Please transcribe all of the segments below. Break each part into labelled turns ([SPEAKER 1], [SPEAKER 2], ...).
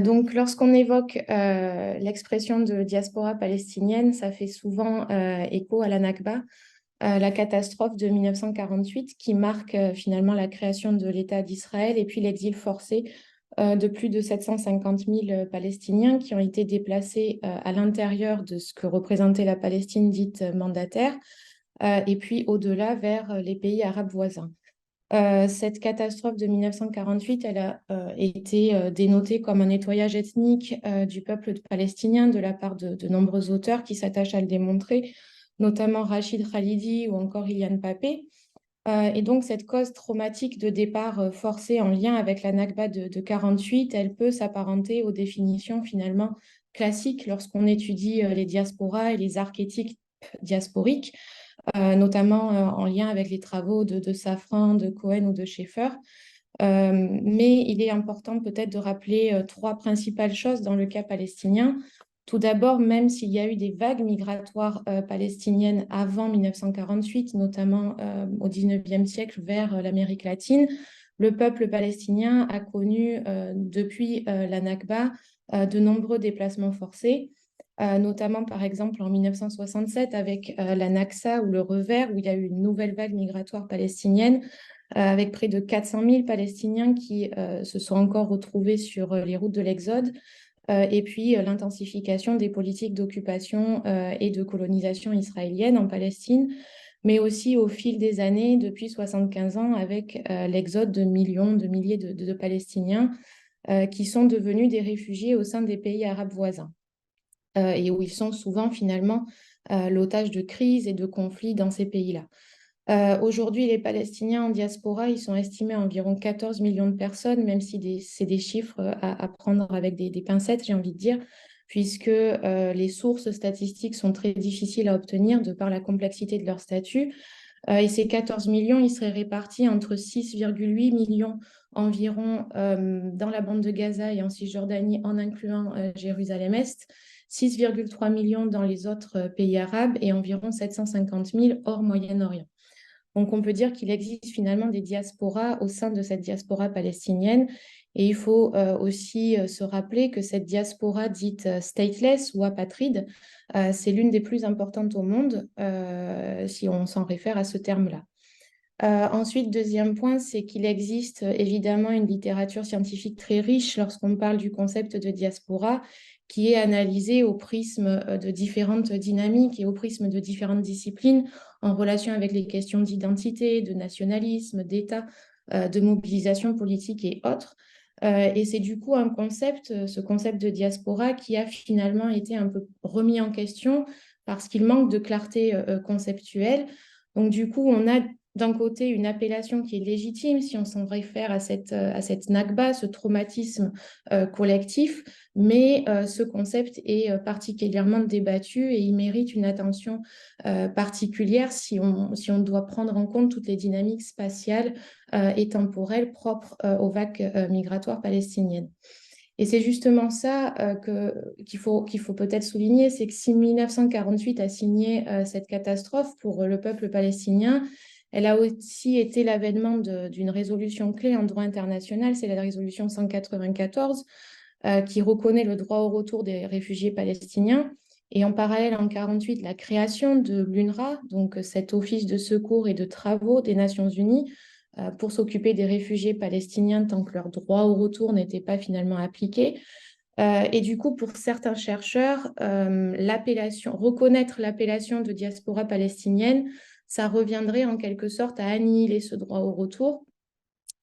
[SPEAKER 1] Donc, lorsqu'on évoque l'expression de diaspora palestinienne, ça fait souvent écho à la Nakba, la catastrophe de 1948 qui marque finalement la création de l'État d'Israël et puis l'exil forcé de plus de 750 000 Palestiniens qui ont été déplacés à l'intérieur de ce que représentait la Palestine dite mandataire et puis au-delà vers les pays arabes voisins. Cette catastrophe de 1948, elle a été dénotée comme un nettoyage ethnique du peuple palestinien de la part de nombreux auteurs qui s'attachent à le démontrer, notamment Rachid Khalidi ou encore Ilian Papé. Et donc, cette cause traumatique de départ forcé en lien avec la Nakba de 1948, elle peut s'apparenter aux définitions finalement classiques lorsqu'on étudie les diasporas et les archétypes diasporiques, notamment en lien avec les travaux de Safran, de Cohen ou de Schaeffer. Mais il est important peut-être de rappeler trois principales choses dans le cas palestinien. Tout d'abord, même s'il y a eu des vagues migratoires palestiniennes avant 1948, notamment au XIXe siècle vers l'Amérique latine, le peuple palestinien a connu depuis la Nakba de nombreux déplacements forcés, notamment par exemple en 1967 avec la Naksa ou le Revers, où il y a eu une nouvelle vague migratoire palestinienne avec près de 400 000 Palestiniens qui se sont encore retrouvés sur les routes de l'Exode, et puis l'intensification des politiques d'occupation et de colonisation israélienne en Palestine, mais aussi au fil des années, depuis 75 ans, avec l'exode de millions, de milliers de Palestiniens qui sont devenus des réfugiés au sein des pays arabes voisins, et où ils sont souvent finalement l'otage de crises et de conflits dans ces pays-là. Aujourd'hui, les Palestiniens en diaspora, ils sont estimés à environ 14 millions de personnes, même si c'est des chiffres à prendre avec des pincettes, j'ai envie de dire, puisque les sources statistiques sont très difficiles à obtenir de par la complexité de leur statut. Et ces 14 millions, ils seraient répartis entre 6,8 millions environ dans la bande de Gaza et en Cisjordanie, en incluant Jérusalem-Est, 6,3 millions dans les autres pays arabes et environ 750 000 hors Moyen-Orient. Donc, on peut dire qu'il existe finalement des diasporas au sein de cette diaspora palestinienne. Et il faut aussi se rappeler que cette diaspora dite stateless ou apatride, c'est l'une des plus importantes au monde, si on s'en réfère à ce terme-là. Ensuite, deuxième point, c'est qu'il existe évidemment une littérature scientifique très riche lorsqu'on parle du concept de diaspora, qui est analysé au prisme de différentes dynamiques et au prisme de différentes disciplines en relation avec les questions d'identité, de nationalisme, d'État, de mobilisation politique et autres. Et c'est du coup un concept, ce concept de diaspora, qui a finalement été un peu remis en question parce qu'il manque de clarté conceptuelle. Donc du coup, on a d'un côté une appellation qui est légitime si on s'en réfère à cette Nakba, ce traumatisme collectif, mais ce concept est particulièrement débattu et il mérite une attention particulière si on doit prendre en compte toutes les dynamiques spatiales et temporelles propres aux vagues migratoires palestiniennes. Et c'est justement ça qu'il faut peut-être souligner, c'est que si 1948 a signé cette catastrophe pour le peuple palestinien, elle a aussi été l'avènement d'une résolution clé en droit international, c'est la résolution 194, qui reconnaît le droit au retour des réfugiés palestiniens. Et en parallèle, en 1948, la création de l'UNRWA, donc cet office de secours et de travaux des Nations Unies, pour s'occuper des réfugiés palestiniens tant que leur droit au retour n'était pas finalement appliqué. Et du coup, pour certains chercheurs, reconnaître l'appellation de diaspora palestinienne, ça reviendrait en quelque sorte à annihiler ce droit au retour.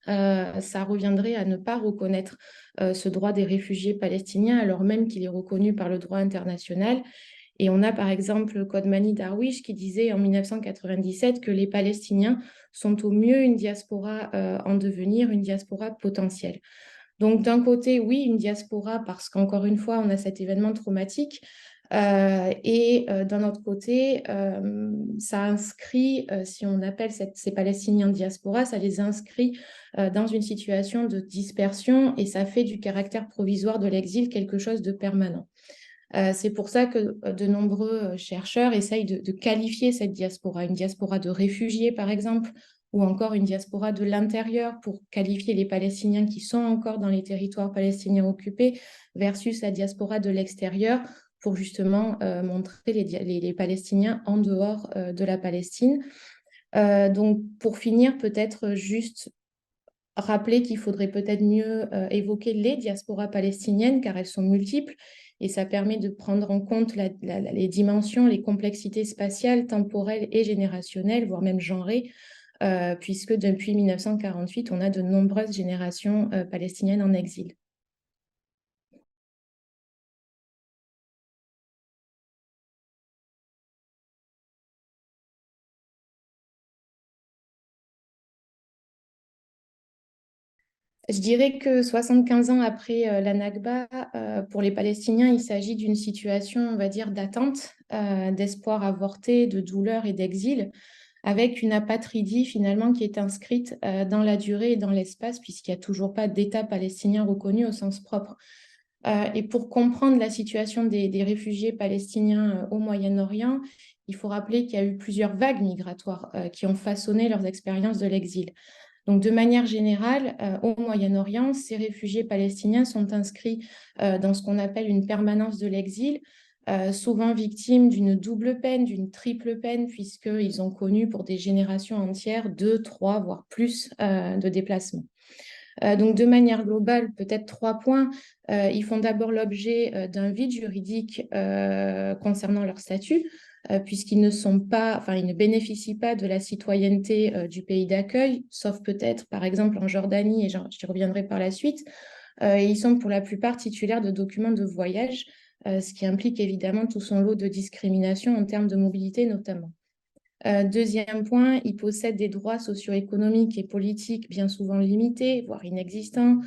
[SPEAKER 1] Ça reviendrait à ne pas reconnaître ce droit des réfugiés palestiniens alors même qu'il est reconnu par le droit international. Et on a par exemple Kodmani Darwish qui disait en 1997 que les Palestiniens sont au mieux une diaspora en devenir, une diaspora potentielle. Donc d'un côté, oui, une diaspora parce qu'encore une fois, on a cet événement traumatique. Et d'un autre côté, ça inscrit, si on appelle ces Palestiniens diaspora, ça les inscrit dans une situation de dispersion et ça fait du caractère provisoire de l'exil quelque chose de permanent. C'est pour ça que de nombreux chercheurs essayent de qualifier cette diaspora, une diaspora de réfugiés par exemple, ou encore une diaspora de l'intérieur pour qualifier les Palestiniens qui sont encore dans les territoires palestiniens occupés, versus la diaspora de l'extérieur pour justement montrer les Palestiniens en dehors de la Palestine. Donc, pour finir, peut-être juste rappeler qu'il faudrait peut-être mieux évoquer les diasporas palestiniennes, car elles sont multiples, et ça permet de prendre en compte les dimensions, les complexités spatiales, temporelles et générationnelles, voire même genrées, puisque depuis 1948, on a de nombreuses générations palestiniennes en exil. Je dirais que 75 ans après la Nakba, pour les Palestiniens, il s'agit d'une situation, on va dire, d'attente, d'espoir avorté, de douleur et d'exil, avec une apatridie finalement qui est inscrite dans la durée et dans l'espace, puisqu'il n'y a toujours pas d'État palestinien reconnu au sens propre. Et pour comprendre la situation des réfugiés palestiniens au Moyen-Orient, il faut rappeler qu'il y a eu plusieurs vagues migratoires qui ont façonné leurs expériences de l'exil. Donc, de manière générale, au Moyen-Orient, ces réfugiés palestiniens sont inscrits dans ce qu'on appelle une permanence de l'exil, souvent victimes d'une double peine, d'une triple peine, puisqu'ils ont connu pour des générations entières 2, 3, voire plus de déplacements. Donc, de manière globale, peut-être 3 points. Ils font d'abord l'objet d'un vide juridique concernant leur statut, puisqu'ils ne sont pas, enfin, ils ne bénéficient pas de la citoyenneté du pays d'accueil, sauf peut-être, par exemple, en Jordanie, et j'y reviendrai par la suite. Et ils sont pour la plupart titulaires de documents de voyage, ce qui implique évidemment tout son lot de discrimination en termes de mobilité notamment. Deuxième point, ils possèdent des droits socio-économiques et politiques bien souvent limités, voire inexistants,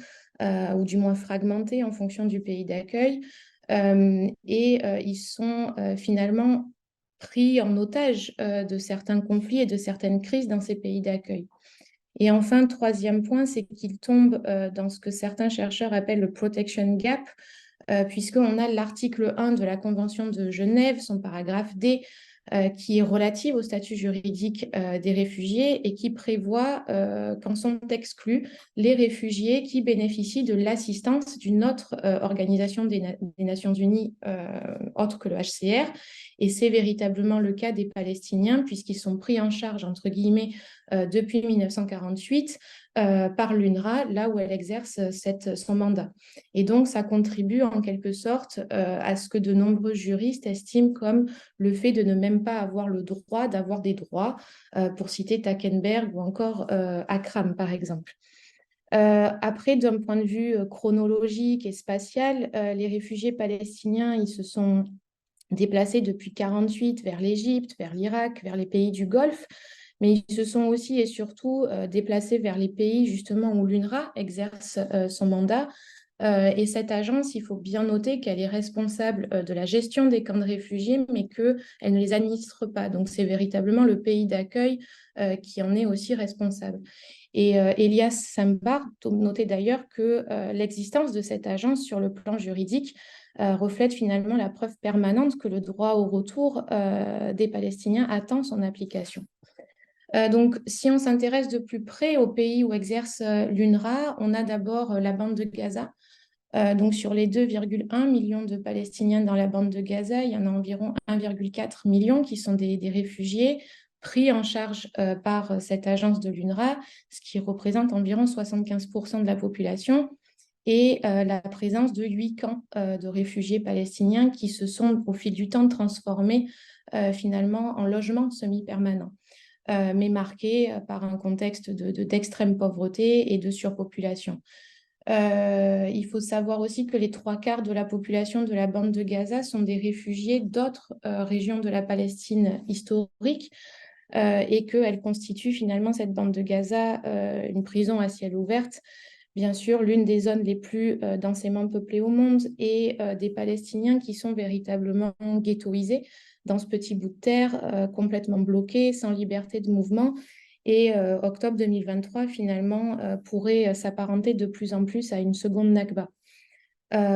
[SPEAKER 1] ou du moins fragmentés en fonction du pays d'accueil. Ils sont finalement pris en otage de certains conflits et de certaines crises dans ces pays d'accueil. Et enfin, troisième point, c'est qu'ils tombent dans ce que certains chercheurs appellent le protection gap, puisqu'on a l'article 1 de la Convention de Genève, son paragraphe D, qui est relative au statut juridique des réfugiés et qui prévoit qu'en sont exclus les réfugiés qui bénéficient de l'assistance d'une autre organisation des Nations Unies, autre que le HCR. Et c'est véritablement le cas des Palestiniens, puisqu'ils sont pris en charge, entre guillemets, depuis 1948 par l'UNRWA, là où elle exerce son mandat. Et donc, ça contribue en quelque sorte à ce que de nombreux juristes estiment comme le fait de ne même pas avoir le droit d'avoir des droits, pour citer Tackenberg ou encore Akram, par exemple. Après, d'un point de vue chronologique et spatial, les réfugiés palestiniens, ils se sont déplacés depuis 1948 vers l'Égypte, vers l'Irak, vers les pays du Golfe, mais ils se sont aussi et surtout déplacés vers les pays justement où l'UNRWA exerce son mandat. Et cette agence, il faut bien noter qu'elle est responsable de la gestion des camps de réfugiés, mais qu'elle ne les administre pas. Donc, c'est véritablement le pays d'accueil qui en est aussi responsable. Et Elias Sambar notait d'ailleurs que l'existence de cette agence sur le plan juridique reflète finalement la preuve permanente que le droit au retour des Palestiniens attend son application. Donc, si on s'intéresse de plus près aux pays où exerce l'UNRWA, on a d'abord la bande de Gaza. Donc, sur les 2,1 millions de Palestiniens dans la bande de Gaza, il y en a environ 1,4 million qui sont des réfugiés pris en charge par cette agence de l'UNRWA, ce qui représente environ 75% de la population, et la présence de 8 camps de réfugiés palestiniens qui se sont, au fil du temps, transformés finalement en logements semi-permanents, mais marqués par un contexte d'extrême pauvreté et de surpopulation. Il faut savoir aussi que les 3/4 de la population de la bande de Gaza sont des réfugiés d'autres régions de la Palestine historique, et qu'elle constitue finalement, cette bande de Gaza, une prison à ciel ouvert, bien sûr l'une des zones les plus densément peuplées au monde, et des Palestiniens qui sont véritablement ghettoisés dans ce petit bout de terre, complètement bloqué, sans liberté de mouvement. Et octobre 2023, finalement, pourrait s'apparenter de plus en plus à une seconde Nakba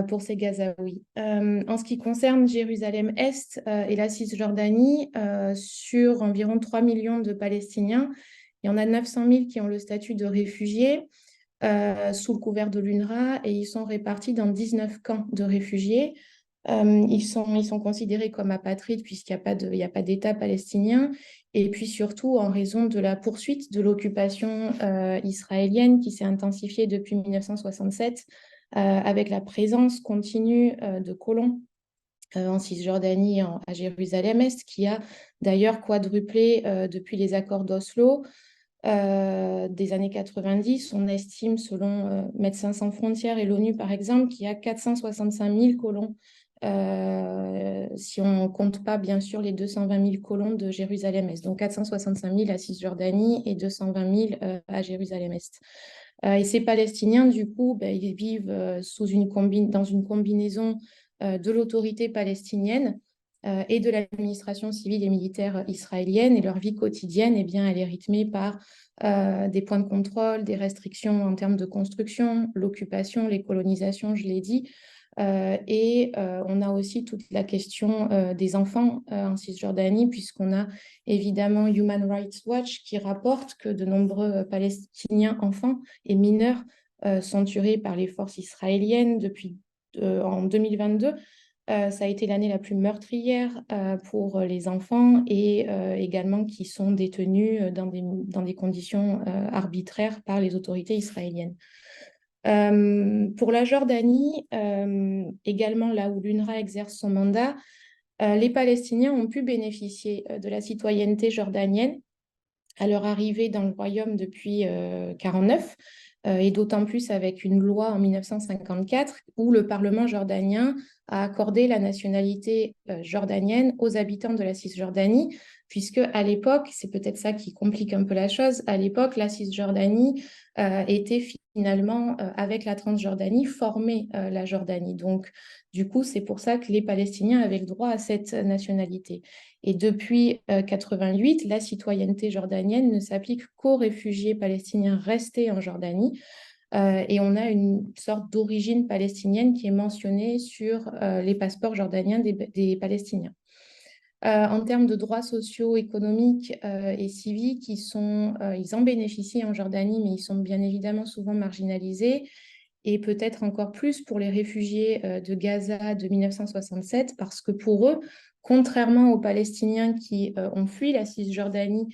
[SPEAKER 1] pour ces Gazaouis. En ce qui concerne Jérusalem-Est et la Cisjordanie, sur environ 3 millions de Palestiniens, Il y en a 900 000 qui ont le statut de réfugiés sous le couvert de l'UNRWA et ils sont répartis dans 19 camps de réfugiés. Ils sont considérés comme apatrides puisqu'il n'y a pas d'État palestinien et puis surtout en raison de la poursuite de l'occupation israélienne qui s'est intensifiée depuis 1967 avec la présence continue de colons en Cisjordanie, à Jérusalem-Est, qui a d'ailleurs quadruplé depuis les accords d'Oslo des années 90. On estime, selon Médecins sans frontières et l'ONU par exemple, qu'il y a 465 000 colons, si on ne compte pas bien sûr les 220 000 colons de Jérusalem-Est. Donc 465 000 à Cisjordanie et 220 000 à Jérusalem-Est. Et ces Palestiniens, du coup, ben, ils vivent dans une combinaison de l'autorité palestinienne et de l'administration civile et militaire israélienne. Et leur vie quotidienne, eh bien, elle est rythmée par des points de contrôle, des restrictions en termes de construction, l'occupation, les colonisations, je l'ai dit. On a aussi toute la question des enfants en Cisjordanie, puisqu'on a évidemment Human Rights Watch qui rapporte que de nombreux Palestiniens enfants et mineurs sont tués par les forces israéliennes en 2022. Ça a été l'année la plus meurtrière pour les enfants et également qui sont détenus dans des conditions arbitraires par les autorités israéliennes. Pour la Jordanie, également là où l'UNRWA exerce son mandat, les Palestiniens ont pu bénéficier de la citoyenneté jordanienne à leur arrivée dans le royaume depuis 1949, et d'autant plus avec une loi en 1954 où le Parlement jordanien a accordé la nationalité jordanienne aux habitants de la Cisjordanie, puisque à l'époque, c'est peut-être ça qui complique un peu la chose, à l'époque, la Cisjordanie était finalement, avec la Transjordanie, formée la Jordanie. Donc, du coup, c'est pour ça que les Palestiniens avaient le droit à cette nationalité. Et depuis 1988, la citoyenneté jordanienne ne s'applique qu'aux réfugiés palestiniens restés en Jordanie. Et on a une sorte d'origine palestinienne qui est mentionnée sur les passeports jordaniens des Palestiniens. En termes de droits sociaux, économiques et civiques, ils en bénéficient en Jordanie, mais ils sont bien évidemment souvent marginalisés. Et peut-être encore plus pour les réfugiés de Gaza de 1967, parce que pour eux, contrairement aux Palestiniens qui ont fui la Cisjordanie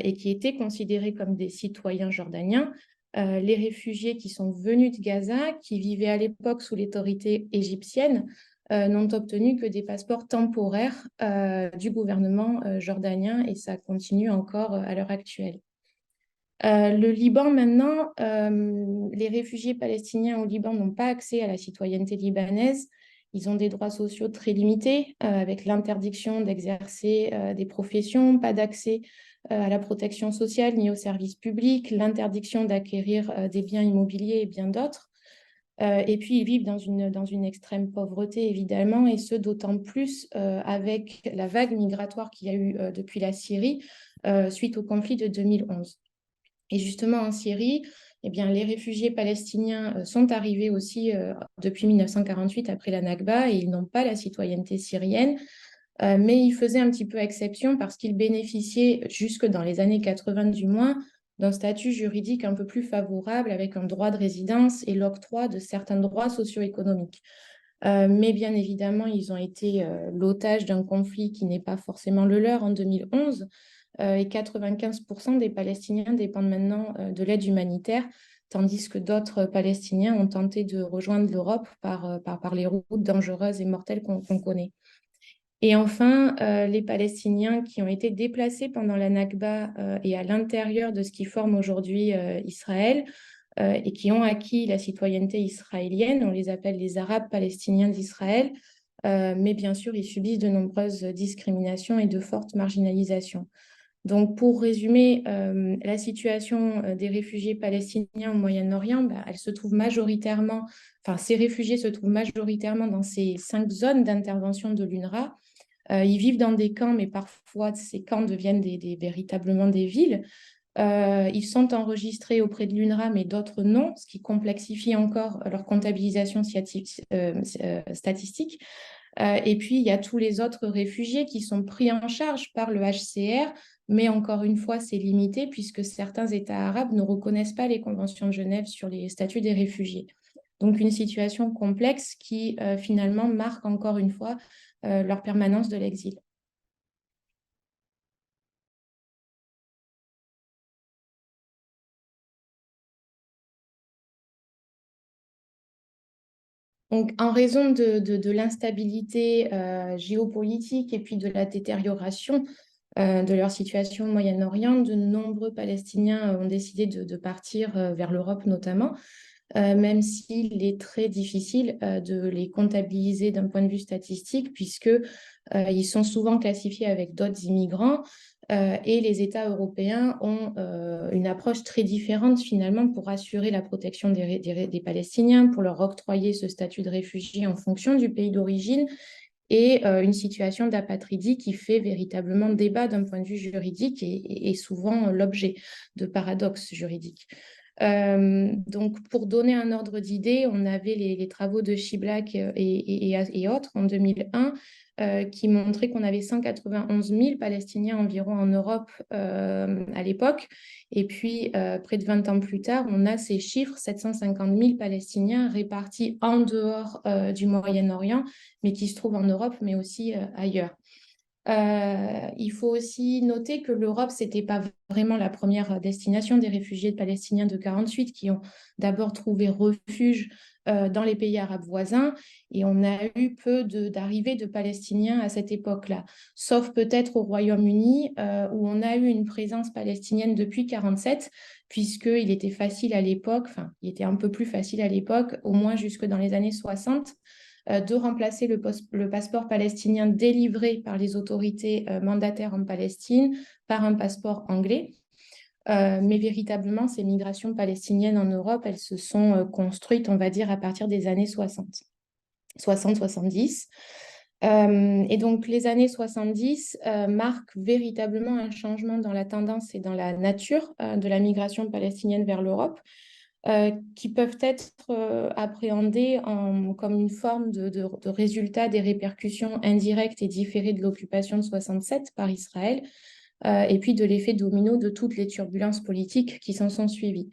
[SPEAKER 1] et qui étaient considérés comme des citoyens jordaniens, les réfugiés qui sont venus de Gaza, qui vivaient à l'époque sous l'autorité égyptienne, n'ont obtenu que des passeports temporaires du gouvernement jordanien et ça continue encore à l'heure actuelle. Le Liban, maintenant, les réfugiés palestiniens au Liban n'ont pas accès à la citoyenneté libanaise. Ils ont des droits sociaux très limités, avec l'interdiction d'exercer des professions, pas d'accès à la protection sociale ni aux services publics, l'interdiction d'acquérir des biens immobiliers et bien d'autres. Et puis, ils vivent dans une extrême pauvreté, évidemment, et ce, d'autant plus avec la vague migratoire qu'il y a eu depuis la Syrie suite au conflit de 2011. Et justement, en Syrie, eh bien, les réfugiés palestiniens sont arrivés aussi depuis 1948, après la Nakba, et ils n'ont pas la citoyenneté syrienne. Mais ils faisaient un petit peu exception parce qu'ils bénéficiaient, jusque dans les années 80 du moins, d'un statut juridique un peu plus favorable avec un droit de résidence et l'octroi de certains droits socio-économiques. Mais bien évidemment, ils ont été l'otage d'un conflit qui n'est pas forcément le leur en 2011 et 95% des Palestiniens dépendent maintenant de l'aide humanitaire, tandis que d'autres Palestiniens ont tenté de rejoindre l'Europe par les routes dangereuses et mortelles qu'on connaît. Et enfin, les Palestiniens qui ont été déplacés pendant la Nakba et à l'intérieur de ce qui forme aujourd'hui Israël et qui ont acquis la citoyenneté israélienne, on les appelle les Arabes palestiniens d'Israël, mais bien sûr, ils subissent de nombreuses discriminations et de fortes marginalisations. Donc, pour résumer, la situation des réfugiés palestiniens au Moyen-Orient, elle se trouve majoritairement, enfin, ces réfugiés se trouvent majoritairement dans ces 5 zones d'intervention de l'UNRWA. Ils vivent dans des camps, mais parfois ces camps deviennent véritablement des villes. Ils sont enregistrés auprès de l'UNRWA, mais d'autres non, ce qui complexifie encore leur comptabilisation statistique. Et puis, il y a tous les autres réfugiés qui sont pris en charge par le HCR Mais encore une fois, c'est limité puisque certains États arabes ne reconnaissent pas les conventions de Genève sur les statuts des réfugiés. Donc une situation complexe qui finalement marque encore une fois leur permanence de l'exil. Donc, en raison de l'instabilité géopolitique et puis de la détérioration de leur situation au Moyen-Orient, de nombreux Palestiniens ont décidé de partir vers l'Europe notamment, même s'il est très difficile de les comptabiliser d'un point de vue statistique, puisque ils sont souvent classifiés avec d'autres immigrants. Et les États européens ont une approche très différente finalement pour assurer la protection des Palestiniens, pour leur octroyer ce statut de réfugié en fonction du pays d'origine et une situation d'apatridie qui fait véritablement débat d'un point de vue juridique et souvent l'objet de paradoxes juridiques. Donc, pour donner un ordre d'idée, on avait les travaux de Chiblack et autres en 2001 qui montraient qu'on avait 191 000 Palestiniens environ en Europe à l'époque. Et puis, près de 20 ans plus tard, on a ces chiffres, 750 000 Palestiniens répartis en dehors du Moyen-Orient, mais qui se trouvent en Europe, mais aussi ailleurs. Il faut aussi noter que l'Europe, ce n'était pas vraiment la première destination des réfugiés palestiniens de 1948 qui ont d'abord trouvé refuge dans les pays arabes voisins. Et on a eu peu d'arrivées de Palestiniens à cette époque-là, sauf peut-être au Royaume-Uni où on a eu une présence palestinienne depuis 1947, puisqu'il était facile à l'époque, enfin, il était un peu plus facile à l'époque, au moins jusque dans les années 60 de remplacer le passeport palestinien délivré par les autorités mandataires en Palestine par un passeport anglais. Mais véritablement, ces migrations palestiniennes en Europe, elles se sont construites, on va dire, à partir des années 60-70. Et donc, les années 70 marquent véritablement un changement dans la tendance et dans la nature de la migration palestinienne vers l'Europe, qui peuvent être appréhendées comme une forme de résultat des répercussions indirectes et différées de l'occupation de 67 par Israël, et puis de l'effet domino de toutes les turbulences politiques qui s'en sont suivies.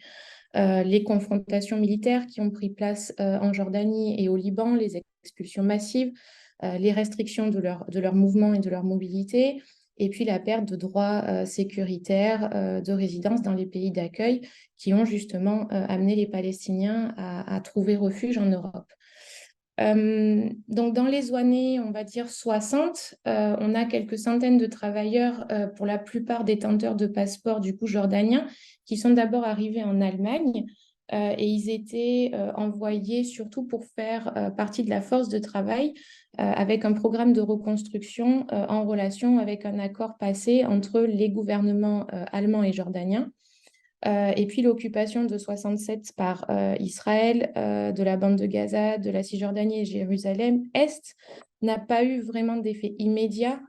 [SPEAKER 1] Les confrontations militaires qui ont pris place en Jordanie et au Liban, les expulsions massives, les restrictions de leur mouvement et de leur mobilité, et puis la perte de droits sécuritaires de résidence dans les pays d'accueil qui ont justement amené les Palestiniens à trouver refuge en Europe. Donc dans les années, on va dire 60, on a quelques centaines de travailleurs, pour la plupart détenteurs de passeports du coup jordaniens, qui sont d'abord arrivés en Allemagne et ils étaient envoyés surtout pour faire partie de la force de travail avec un programme de reconstruction en relation avec un accord passé entre les gouvernements allemands et jordaniens. Et puis l'occupation de 67 par Israël, de la bande de Gaza, de la Cisjordanie et Jérusalem-Est n'a pas eu vraiment d'effet immédiat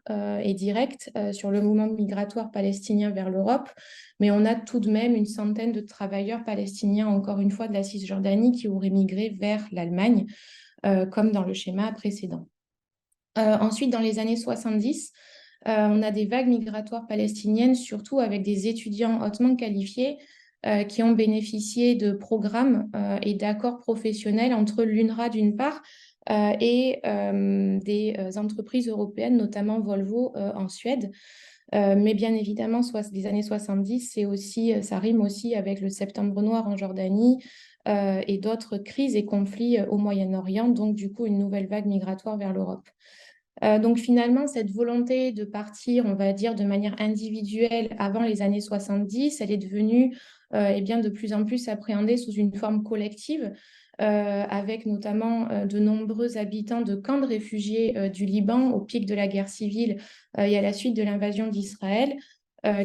[SPEAKER 1] et direct sur le mouvement migratoire palestinien vers l'Europe, mais on a tout de même une centaine de travailleurs palestiniens, encore une fois, de la Cisjordanie qui auraient migré vers l'Allemagne, comme dans le schéma précédent. Ensuite, dans les années 70, on a des vagues migratoires palestiniennes, surtout avec des étudiants hautement qualifiés qui ont bénéficié de programmes et d'accords professionnels entre l'UNRWA d'une part et des entreprises européennes, notamment Volvo en Suède. Mais bien évidemment, les années 70, ça rime aussi avec le Septembre noir en Jordanie et d'autres crises et conflits au Moyen-Orient, donc du coup une nouvelle vague migratoire vers l'Europe. Donc finalement, cette volonté de partir, on va dire, de manière individuelle avant les années 70, elle est devenue eh bien, de plus en plus appréhendée sous une forme collective, avec notamment de nombreux habitants de camps de réfugiés du Liban au pic de la guerre civile et à la suite de l'invasion d'Israël,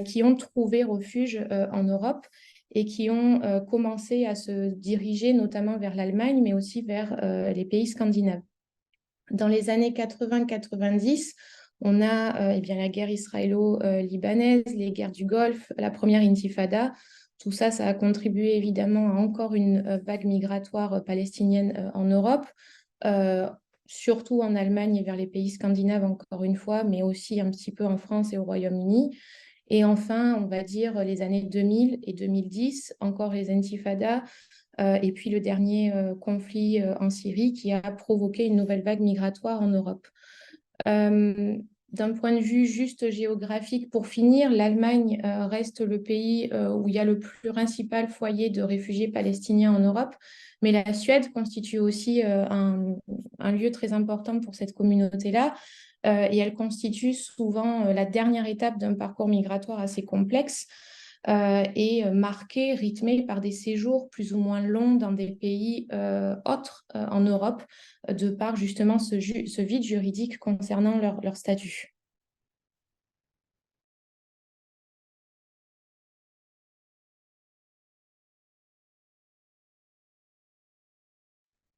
[SPEAKER 1] qui ont trouvé refuge en Europe et qui ont commencé à se diriger notamment vers l'Allemagne, mais aussi vers les pays scandinaves. Dans les années 80-90, on a eh bien, la guerre israélo-libanaise, les guerres du Golfe, la première intifada. Tout ça, ça a contribué évidemment à encore une vague migratoire palestinienne en Europe, euh, surtout en Allemagne et vers les pays scandinaves, encore une fois, mais aussi un petit peu en France et au Royaume-Uni. Et enfin, on va dire les années 2000 et 2010, encore les intifadas, et puis le dernier conflit en Syrie qui a provoqué une nouvelle vague migratoire en Europe. Euh, D'un point de vue juste géographique, pour finir, l'Allemagne reste le pays où il y a le plus principal foyer de réfugiés palestiniens en Europe, mais la Suède constitue aussi un lieu très important pour cette communauté-là, et elle constitue souvent la dernière étape d'un parcours migratoire assez complexe et marqué, rythmé par des séjours plus ou moins longs dans des pays autres en Europe, de par justement ce vide juridique concernant leur statut.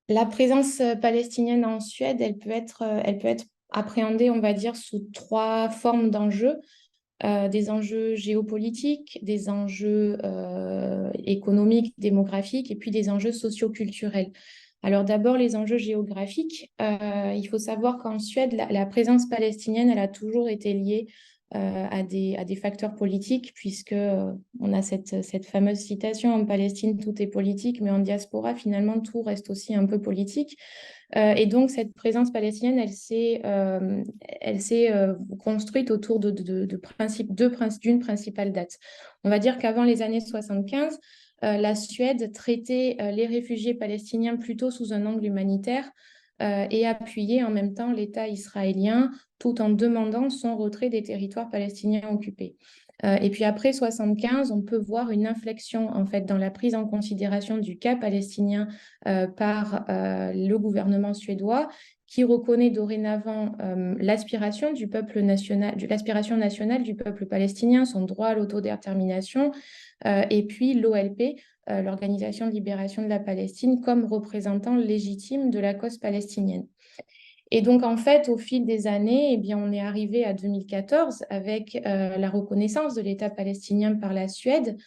[SPEAKER 1] La présence palestinienne en Suède, elle peut être appréhendée, on va dire, sous trois formes d'enjeux. Des enjeux géopolitiques, des enjeux économiques, démographiques, et puis des enjeux socioculturels. Alors d'abord, les enjeux géographiques. Il faut savoir qu'en Suède, la présence palestinienne, elle a toujours été liée à des facteurs politiques, puisque on a cette fameuse citation: en Palestine, tout est politique, mais en diaspora, finalement, tout reste aussi un peu politique. Et donc, cette présence palestinienne, elle s'est construite autour d'une principale date. On va dire qu'avant les années 75, la Suède traitait les réfugiés palestiniens plutôt sous un angle humanitaire et appuyait en même temps l'État israélien tout en demandant son retrait des territoires palestiniens occupés. Et puis après 75, on peut voir une inflexion en fait dans la prise en considération du cas palestinien par le gouvernement suédois, qui reconnaît dorénavant l'aspiration du peuple national, l'aspiration nationale du peuple palestinien, son droit à l'autodétermination, et puis l'OLP, l'Organisation de libération de la Palestine, comme représentant légitime de la cause palestinienne. Et donc, en fait, au fil des années, eh bien, on est arrivé à 2014 avec la reconnaissance de l'État palestinien par la Suède,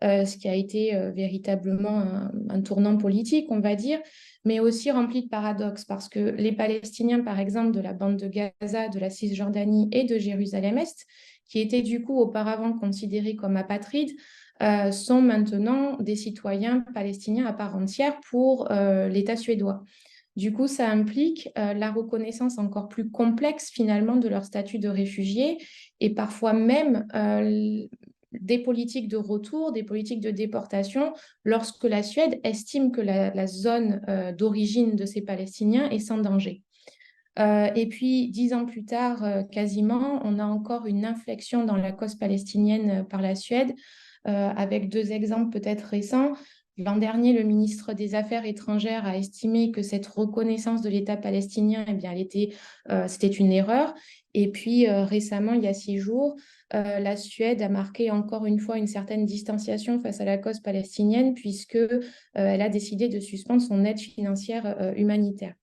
[SPEAKER 1] ce qui a été véritablement un tournant politique, on va dire, mais aussi rempli de paradoxes, parce que les Palestiniens, par exemple, de la bande de Gaza, de la Cisjordanie et de Jérusalem-Est, qui étaient du coup auparavant considérés comme apatrides, sont maintenant des citoyens palestiniens à part entière pour l'État suédois. Du coup, ça implique la reconnaissance encore plus complexe finalement de leur statut de réfugié et parfois même des politiques de retour, des politiques de déportation, lorsque la Suède estime que la zone d'origine de ces Palestiniens est sans danger. Et puis, 10 ans plus tard, quasiment, on a encore une inflexion dans la cause palestinienne par la Suède, avec deux exemples peut-être récents. L'an dernier, le ministre des Affaires étrangères a estimé que cette reconnaissance de l'État palestinien, eh bien, c'était une erreur. Et puis, récemment, il y a 6 jours, la Suède a marqué encore une fois une certaine distanciation face à la cause palestinienne, puisque elle a décidé de suspendre son aide financière humanitaire.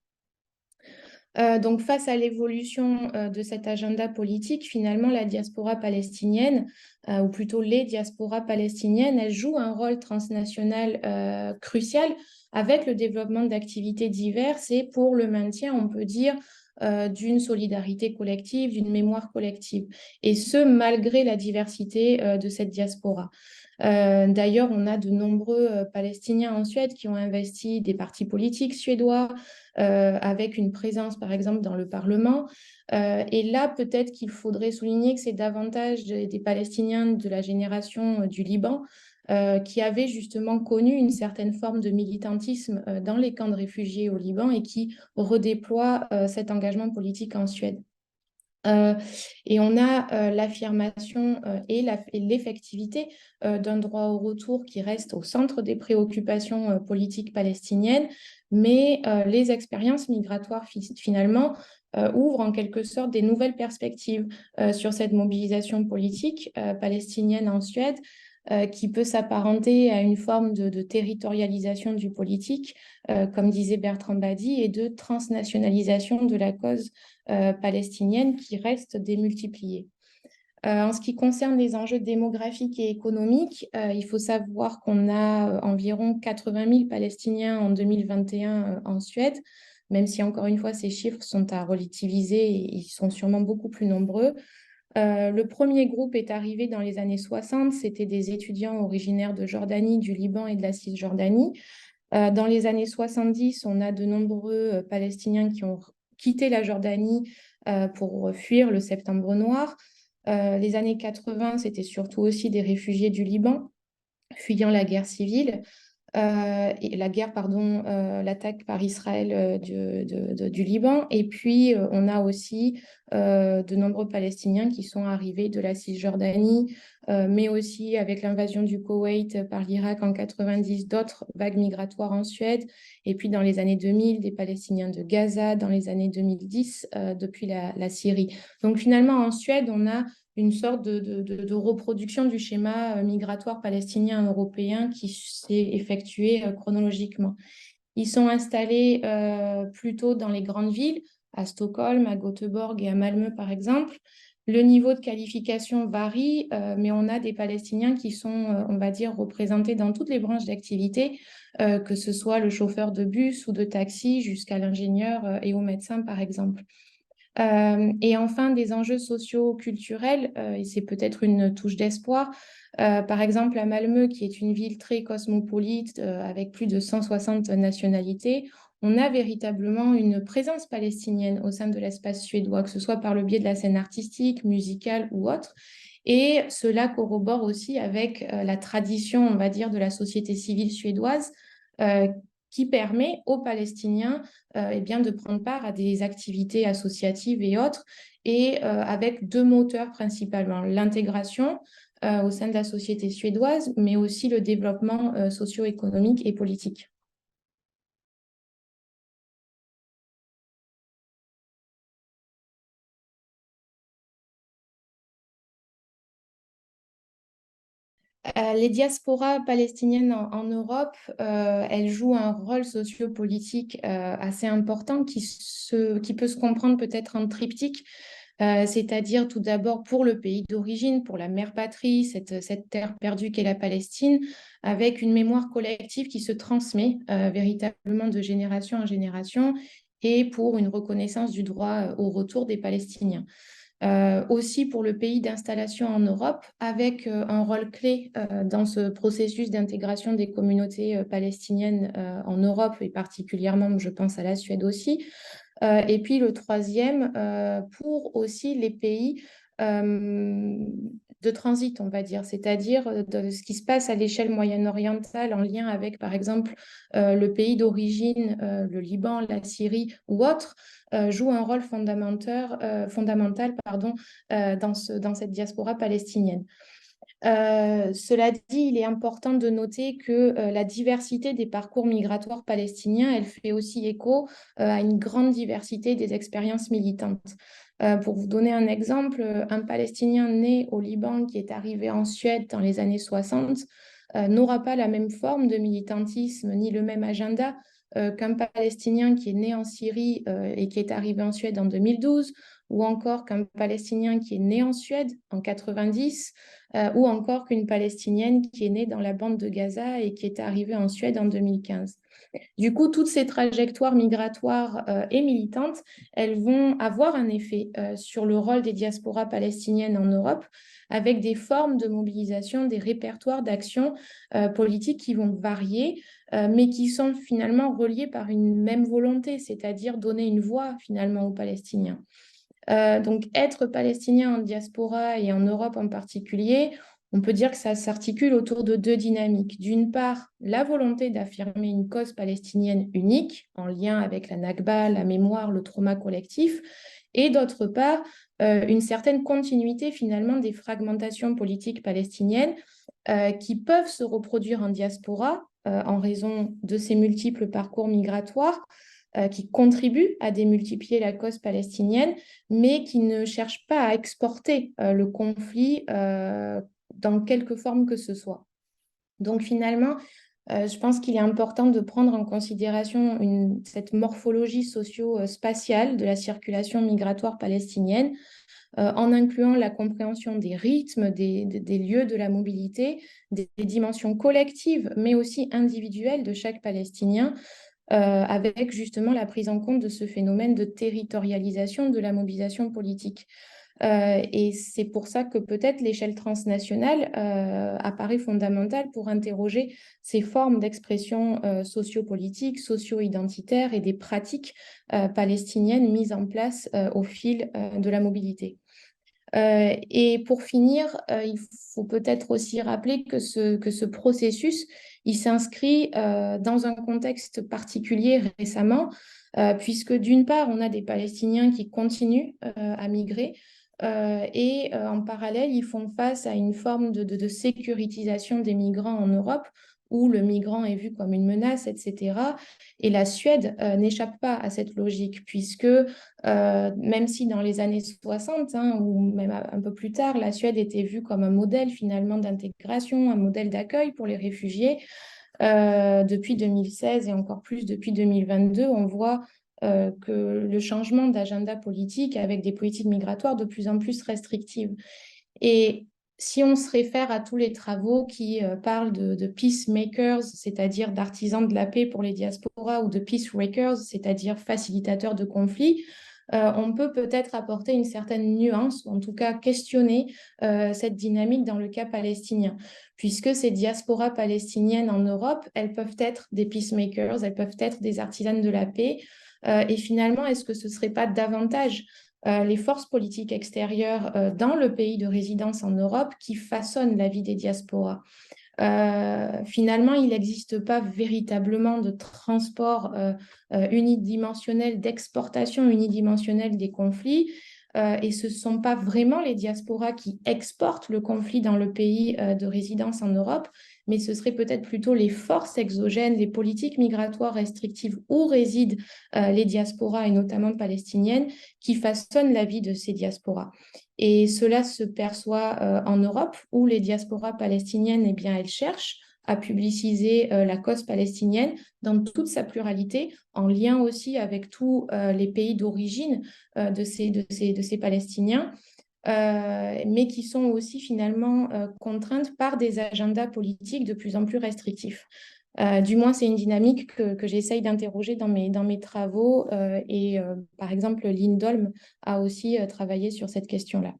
[SPEAKER 1] Donc, face à l'évolution de cet agenda politique, finalement, la diaspora palestinienne, ou plutôt les diasporas palestiniennes, elles jouent un rôle transnational crucial avec le développement d'activités diverses et pour le maintien, on peut dire, d'une solidarité collective, d'une mémoire collective. Et ce, malgré la diversité de cette diaspora. D'ailleurs, on a de nombreux Palestiniens en Suède qui ont investi des partis politiques suédois avec une présence, par exemple, dans le Parlement. Et là, peut-être qu'il faudrait souligner que c'est davantage des Palestiniens de la génération du Liban qui avaient justement connu une certaine forme de militantisme dans les camps de réfugiés au Liban et qui redéploient cet engagement politique en Suède. Euh, et on a l'affirmation et l'effectivité d'un droit au retour qui reste au centre des préoccupations politiques palestiniennes, mais les expériences migratoires finalement ouvrent en quelque sorte des nouvelles perspectives sur cette mobilisation politique palestinienne en Suède, qui peut s'apparenter à une forme de territorialisation du politique, comme disait Bertrand Badi, et de transnationalisation de la cause palestinienne qui reste démultipliée. En ce qui concerne les enjeux démographiques et économiques, il faut savoir qu'on a environ 80 000 Palestiniens en 2021 en Suède, même si encore une fois ces chiffres sont à relativiser et ils sont sûrement beaucoup plus nombreux. Le premier groupe est arrivé dans les années 60, c'était des étudiants originaires de Jordanie, du Liban et de la Cisjordanie. Dans les années 70, on a de nombreux Palestiniens qui ont quitté la Jordanie pour fuir le Septembre noir. Les années 80, c'était surtout aussi des réfugiés du Liban, fuyant la guerre civile. L'attaque par Israël du Liban. Et puis, on a aussi de nombreux Palestiniens qui sont arrivés de la Cisjordanie, mais aussi avec l'invasion du Koweït par l'Irak en 90, d'autres vagues migratoires en Suède. Et puis, dans les années 2000, des Palestiniens de Gaza, dans les années 2010, depuis la Syrie. Donc, finalement, en Suède, on a une sorte de reproduction du schéma migratoire palestinien-européen qui s'est effectué chronologiquement. Ils sont installés plutôt dans les grandes villes, à Stockholm, à Göteborg et à Malmö par exemple. Le niveau de qualification varie, mais on a des Palestiniens qui sont, on va dire, représentés dans toutes les branches d'activité, que ce soit le chauffeur de bus ou de taxi jusqu'à l'ingénieur et au médecin par exemple. Et enfin, des enjeux socio-culturels, et c'est peut-être une touche d'espoir. Par exemple, à Malmö, qui est une ville très cosmopolite, avec plus de 160 nationalités, on a véritablement une présence palestinienne au sein de l'espace suédois, que ce soit par le biais de la scène artistique, musicale ou autre. Et cela corrobore aussi avec la tradition, on va dire, de la société civile suédoise, euh, qui permet aux Palestiniens eh bien, de prendre part à des activités associatives et autres, et avec deux moteurs principalement, l'intégration au sein de la société suédoise, mais aussi le développement socio-économique et politique. Les diasporas palestiniennes en Europe, elles jouent un rôle sociopolitique assez important qui peut se comprendre peut-être en triptyque, c'est-à-dire tout d'abord pour le pays d'origine, pour la mère patrie, cette terre perdue qu'est la Palestine, avec une mémoire collective qui se transmet véritablement de génération en génération, et pour une reconnaissance du droit au retour des Palestiniens. Aussi pour le pays d'installation en Europe, avec un rôle clé dans ce processus d'intégration des communautés palestiniennes en Europe, et particulièrement, je pense à la Suède aussi. Et puis le troisième, pour aussi les pays de transit, on va dire, c'est-à-dire de ce qui se passe à l'échelle moyen-orientale en lien avec, par exemple, le pays d'origine, le Liban, la Syrie ou autre, joue un rôle fondamental pardon, dans cette diaspora palestinienne. Cela dit, il est important de noter que la diversité des parcours migratoires palestiniens, elle fait aussi écho à une grande diversité des expériences militantes. Pour vous donner un exemple, un Palestinien né au Liban qui est arrivé en Suède dans les années 60 n'aura pas la même forme de militantisme ni le même agenda qu'un Palestinien qui est né en Syrie et qui est arrivé en Suède en 2012, ou encore qu'un Palestinien qui est né en Suède en 90, ou encore qu'une Palestinienne qui est née dans la bande de Gaza et qui est arrivée en Suède en 2015. Du coup, toutes ces trajectoires migratoires et militantes, elles vont avoir un effet sur le rôle des diasporas palestiniennes en Europe, avec des formes de mobilisation, des répertoires d'actions politiques qui vont varier, mais qui sont finalement reliés par une même volonté, c'est-à-dire donner une voix finalement aux Palestiniens. Donc, être palestinien en diaspora et en Europe en particulier, on peut dire que ça s'articule autour de deux dynamiques. D'une part, la volonté d'affirmer une cause palestinienne unique, en lien avec la Nakba, la mémoire, le trauma collectif, et d'autre part, une certaine continuité finalement des fragmentations politiques palestiniennes qui peuvent se reproduire en diaspora en raison de ces multiples parcours migratoires, qui contribuent à démultiplier la cause palestinienne, mais qui ne cherchent pas à exporter le conflit dans quelque forme que ce soit. Donc finalement, je pense qu'il est important de prendre en considération cette morphologie socio-spatiale de la circulation migratoire palestinienne, en incluant la compréhension des rythmes, des lieux de la mobilité, des dimensions collectives, mais aussi individuelles de chaque Palestinien, avec justement la prise en compte de ce phénomène de territorialisation de la mobilisation politique. Et c'est pour ça que peut-être l'échelle transnationale apparaît fondamentale pour interroger ces formes d'expression sociopolitique, socio-identitaire et des pratiques palestiniennes mises en place au fil de la mobilité. Et pour finir, il faut peut-être aussi rappeler que ce processus, il s'inscrit dans un contexte particulier récemment, puisque d'une part, on a des Palestiniens qui continuent à migrer, et en parallèle, ils font face à une forme de sécurisation des migrants en Europe, où le migrant est vu comme une menace, etc. Et la Suède n'échappe pas à cette logique, puisque même si dans les années 60, hein, ou même un peu plus tard, la Suède était vue comme un modèle finalement d'intégration, un modèle d'accueil pour les réfugiés, depuis 2016 et encore plus depuis 2022, on voit que le changement d'agenda politique avec des politiques migratoires de plus en plus restrictives. Et si on se réfère à tous les travaux qui parlent de peacemakers, c'est-à-dire d'artisans de la paix pour les diasporas, ou de peacebreakers, c'est-à-dire facilitateurs de conflits, on peut peut-être apporter une certaine nuance, ou en tout cas questionner cette dynamique dans le cas palestinien, puisque ces diasporas palestiniennes en Europe, elles peuvent être des peacemakers, elles peuvent être des artisanes de la paix. Et finalement, est-ce que ce ne serait pas davantage les forces politiques extérieures dans le pays de résidence en Europe qui façonnent la vie des diasporas? Finalement, il n'existe pas véritablement de transport unidimensionnel, d'exportation unidimensionnelle des conflits. Et ce ne sont pas vraiment les diasporas qui exportent le conflit dans le pays de résidence en Europe, mais ce serait peut-être plutôt les forces exogènes, les politiques migratoires restrictives où résident les diasporas, et notamment palestiniennes, qui façonnent la vie de ces diasporas. Et cela se perçoit en Europe, où les diasporas palestiniennes, eh bien, elles cherchent à publiciser la cause palestinienne dans toute sa pluralité, en lien aussi avec tous les pays d'origine de ces Palestiniens, mais qui sont aussi finalement contraintes par des agendas politiques de plus en plus restrictifs. Du moins, c'est une dynamique que j'essaye d'interroger dans mes travaux. Par exemple, Lindholm a aussi travaillé sur cette question-là.